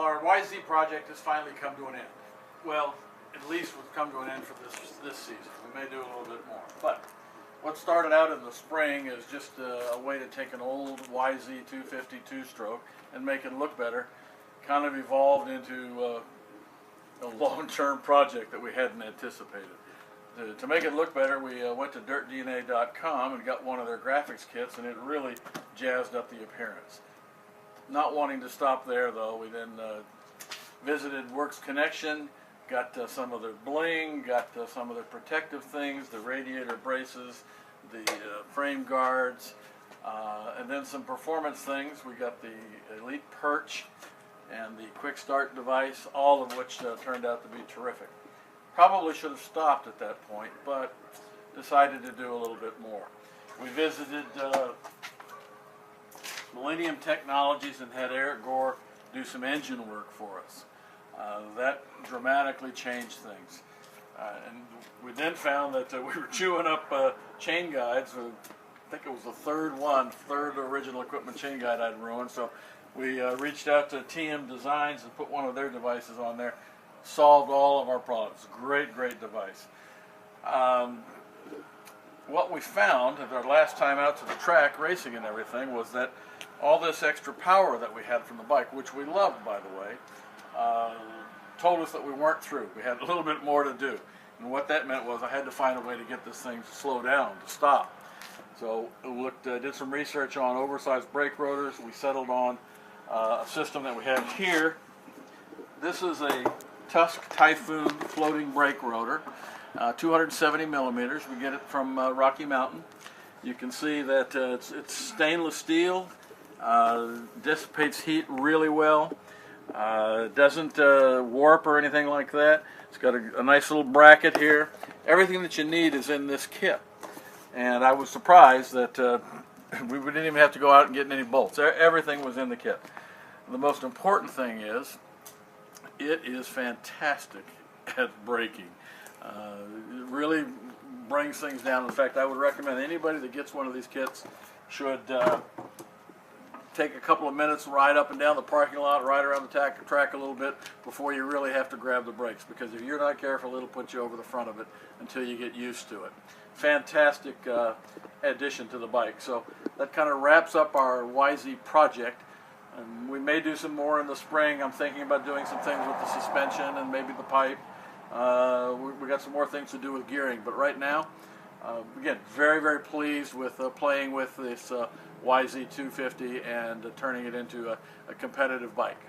our YZ project has finally come to an end. Well, at least we've come to an end for this season. We may do a little bit more. But what started out in the spring is just a way to take an old YZ 250 two-stroke and make it look better. Kind of evolved into a long-term project that we hadn't anticipated. To make it look better, we went to dirtdna.com and got one of their graphics kits, and it really jazzed up the appearance. Not wanting to stop there, though, we then visited Works Connection, got some of their bling, got some of their protective things, the radiator braces, the frame guards, and then some performance things. We got the Elite Perch and the Quick Start device, all of which turned out to be terrific. Probably should have stopped at that point, but decided to do a little bit more. We visited Millennium Technologies and had Eric Gore do some engine work for us. That dramatically changed things. And we then found that we were chewing up chain guides. I think it was the third original equipment chain guide I'd ruined. So we reached out to TM Designs and put one of their devices on there. Solved all of our problems. Great, great device. What we found at our last time out to the track, racing and everything, was that all this extra power that we had from the bike, which we loved, by the way, told us that we weren't through. We had a little bit more to do. And what that meant was I had to find a way to get this thing to slow down, to stop. So we did some research on oversized brake rotors. We settled on a system that we have here. This is a Tusk Typhoon floating brake rotor, 270 millimeters. We get it from Rocky Mountain. You can see that it's stainless steel, dissipates heat really well, doesn't warp or anything like that. It's got a nice little bracket here. Everything that you need is in this kit. And I was surprised that we didn't even have to go out and get any bolts. Everything was in the kit. The most important thing is, it is fantastic at braking. It really brings things down. In fact, I would recommend anybody that gets one of these kits should take a couple of minutes, ride up and down the parking lot, ride around the track a little bit before you really have to grab the brakes, because if you're not careful, it'll put you over the front of it until you get used to it. Fantastic addition to the bike. So that kind of wraps up our YZ project. And we may do some more in the spring. I'm thinking about doing some things with the suspension and maybe the pipe. We got some more things to do with gearing, but right now, again, very, very pleased with playing with this YZ 250 and turning it into a competitive bike.